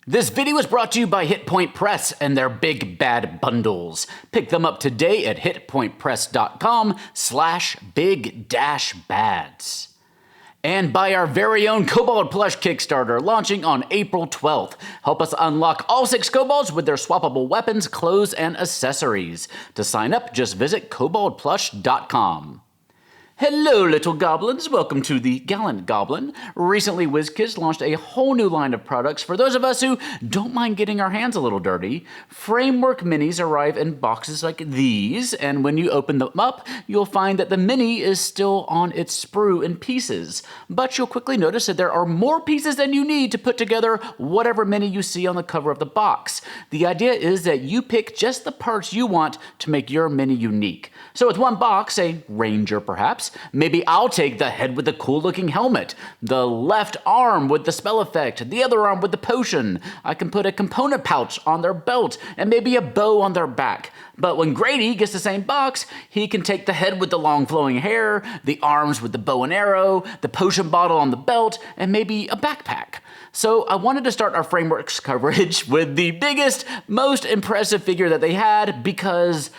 This video is brought to you by Hit Point Press and their Big Bad Bundles. Pick them up today at hitpointpress.com/big-bads. And by our very own Kobold plush Kickstarter, launching on April 12th. Help us unlock all 6 kobolds with their swappable weapons, clothes, and accessories. To sign up, just visit koboldplush.com. Hello, little goblins. Welcome to the Gallant Goblin. Recently, WizKids launched a whole new line of products for those of us who don't mind getting our hands a little dirty. Framework minis arrive in boxes like these, and when you open them up, you'll find that the mini is still on its sprue in pieces. But you'll quickly notice that there are more pieces than you need to put together whatever mini you see on the cover of the box. The idea is that you pick just the parts you want to make your mini unique. So with one box, a ranger perhaps, maybe I'll take the head with the cool looking helmet, the left arm with the spell effect, the other arm with the potion. I can put a component pouch on their belt and maybe a bow on their back. But when Grady gets the same box, he can take the head with the long flowing hair, the arms with the bow and arrow, the potion bottle on the belt, and maybe a backpack. So I wanted to start our frameworks coverage with the biggest, most impressive figure that they had because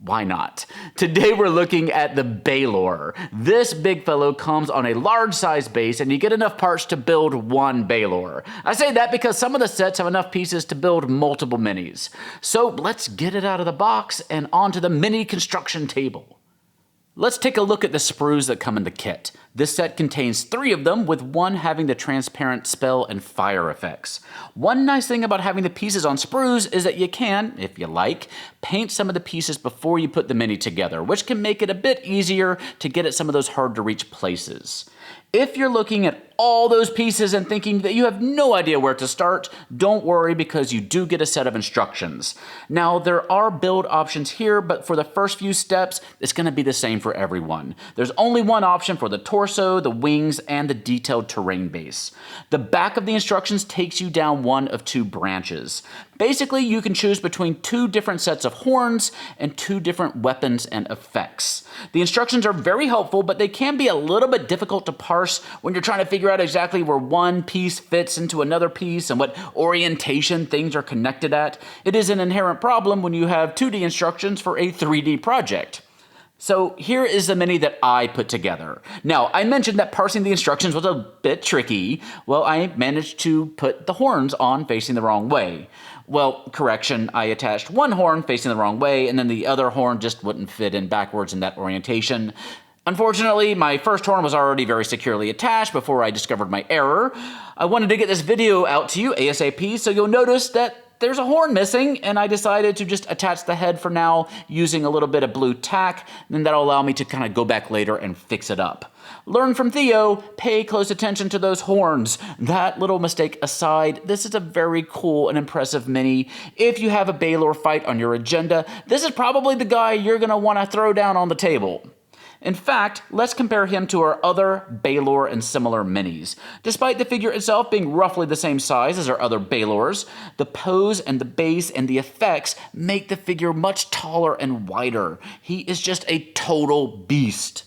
why not? Today we're looking at the Balor. This big fellow comes on a large size base and you get enough parts to build one Balor. I say that because some of the sets have enough pieces to build multiple minis. So let's get it out of the box and onto the mini construction table. Let's take a look at the sprues that come in the kit. This set contains 3 of them, with one having the transparent spell and fire effects. One nice thing about having the pieces on sprues is that you can, if you like, paint some of the pieces before you put the mini together, which can make it a bit easier to get at some of those hard to reach places. If you're looking at all those pieces and thinking that you have no idea where to start, don't worry because you do get a set of instructions. Now, there are build options here, but for the first few steps, it's going to be the same for everyone. There's only one option for the torso, the wings, and the detailed terrain base. The back of the instructions takes you down one of 2 branches. Basically, you can choose between 2 different sets of horns and 2 different weapons and effects. The instructions are very helpful, but they can be a little bit difficult to parse when you're trying to figure out exactly where one piece fits into another piece and what orientation things are connected at. It is an inherent problem when you have 2D instructions for a 3D project. So here is the mini that I put together. Now, I mentioned that parsing the instructions was a bit tricky. Well, I managed to put the horns on facing the wrong way. Well, correction, I attached one horn facing the wrong way, and then the other horn just wouldn't fit in backwards in that orientation. Unfortunately, my first horn was already very securely attached before I discovered my error. I wanted to get this video out to you ASAP, so you'll notice that there's a horn missing, and I decided to just attach the head for now using a little bit of blue tack, and then that'll allow me to kind of go back later and fix it up. Learn from Theo, pay close attention to those horns. That little mistake aside, this is a very cool and impressive mini. If you have a Balor fight on your agenda, this is probably the guy you're going to want to throw down on the table. In fact, let's compare him to our other Balor and similar minis. Despite the figure itself being roughly the same size as our other Balors, the pose and the base and the effects make the figure much taller and wider. He is just a total beast.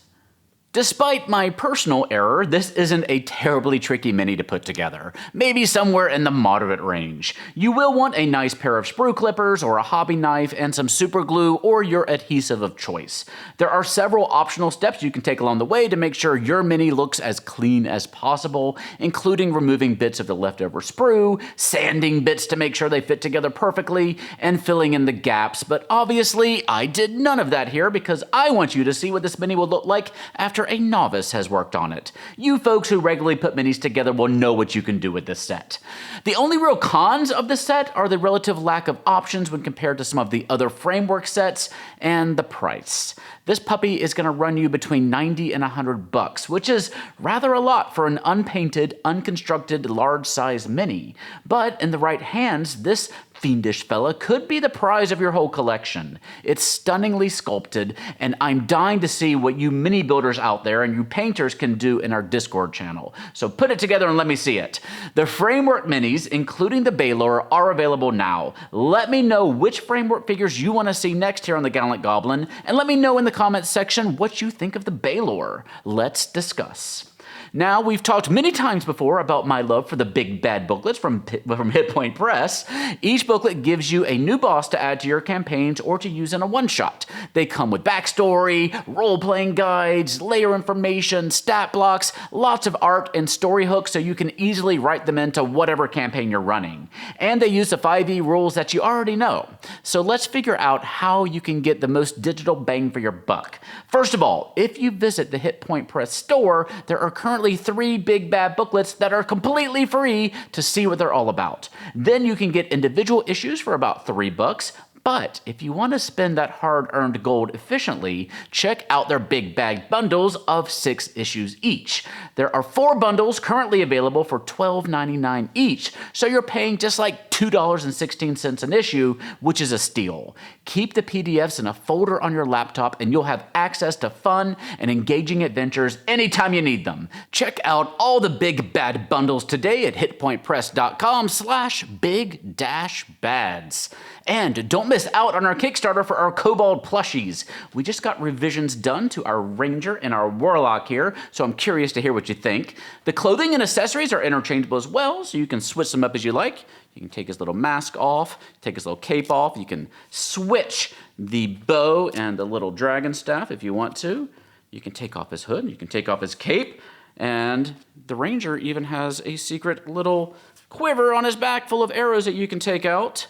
Despite my personal error, this isn't a terribly tricky mini to put together. Maybe somewhere in the moderate range. You will want a nice pair of sprue clippers or a hobby knife and some super glue or your adhesive of choice. There are several optional steps you can take along the way to make sure your mini looks as clean as possible, including removing bits of the leftover sprue, sanding bits to make sure they fit together perfectly, and filling in the gaps. But obviously, I did none of that here because I want you to see what this mini will look like after a novice has worked on it. You folks who regularly put minis together will know what you can do with this set. The only real cons of this set are the relative lack of options when compared to some of the other framework sets and the price. This puppy is going to run you between $90 and $100, which is rather a lot for an unpainted, unconstructed, large-size mini. But in the right hands, this fiendish fella could be the prize of your whole collection. It's stunningly sculpted, and I'm dying to see what you mini builders out there and you painters can do in our Discord channel. So put it together and let me see it. The framework minis, including the Balor, are available now. Let me know which framework figures you want to see next here on the Gallant Goblin, and let me know in the comments section what you think of the Balor. Let's discuss. Now, we've talked many times before about my love for the Big Bad Booklets from Hit Point Press. Each booklet gives you a new boss to add to your campaigns or to use in a one-shot. They come with backstory, role-playing guides, layer information, stat blocks, lots of art and story hooks so you can easily write them into whatever campaign you're running. And they use the 5e rules that you already know. So let's figure out how you can get the most digital bang for your buck. First of all, if you visit the Hit Point Press store, there are currently 3 Big Bad Booklets that are completely free to see what they're all about. Then you can get individual issues for about $3. But if you want to spend that hard-earned gold efficiently, check out their Big Bag bundles of 6 issues each. There are 4 bundles currently available for $12.99 each, so you're paying just like $2.16 an issue, which is a steal. Keep the PDFs in a folder on your laptop and you'll have access to fun and engaging adventures anytime you need them. Check out all the Big Bad bundles today at hitpointpress.com/big-bads. And don't miss out on our Kickstarter for our kobold plushies. We just got revisions done to our ranger and our warlock here, so I'm curious to hear what you think. The clothing and accessories are interchangeable as well, so you can switch them up as you like. You can take his little mask off, take his little cape off. You can switch the bow and the little dragon staff if you want to. You can take off his hood, you can take off his cape, and the ranger even has a secret little quiver on his back full of arrows that you can take out.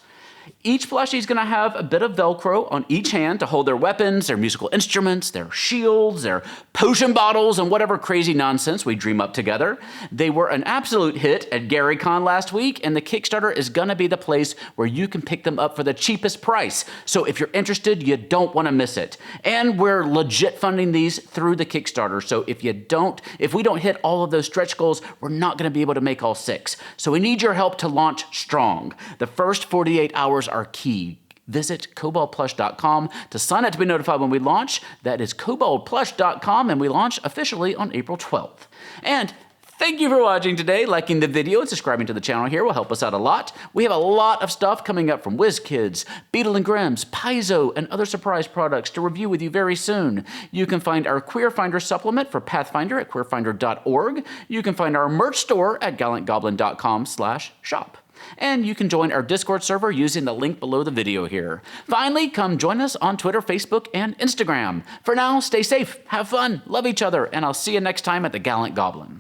Each plushie is going to have a bit of Velcro on each hand to hold their weapons, their musical instruments, their shields, their potion bottles, and whatever crazy nonsense we dream up together. They were an absolute hit at GaryCon last week, and the Kickstarter is going to be the place where you can pick them up for the cheapest price. So if you're interested, you don't want to miss it. And we're legit funding these through the Kickstarter, so if we don't hit all of those stretch goals, we're not going to be able to make all 6. So we need your help to launch strong. The first 48 hours are key. Visit koboldplush.com to sign up to be notified when we launch. That is koboldplush.com, and we launch officially on April 12th. And thank you for watching today. Liking the video and subscribing to the channel here will help us out a lot. We have a lot of stuff coming up from WizKids, Beetle & Grimm's, Paizo, and other surprise products to review with you very soon. You can find our Queer Finder supplement for Pathfinder at queerfinder.org. You can find our merch store at gallantgoblin.com/shop. And you can join our Discord server using the link below the video here. Finally, come join us on Twitter, Facebook, and Instagram. For now, stay safe, have fun, love each other, and I'll see you next time at the Gallant Goblin.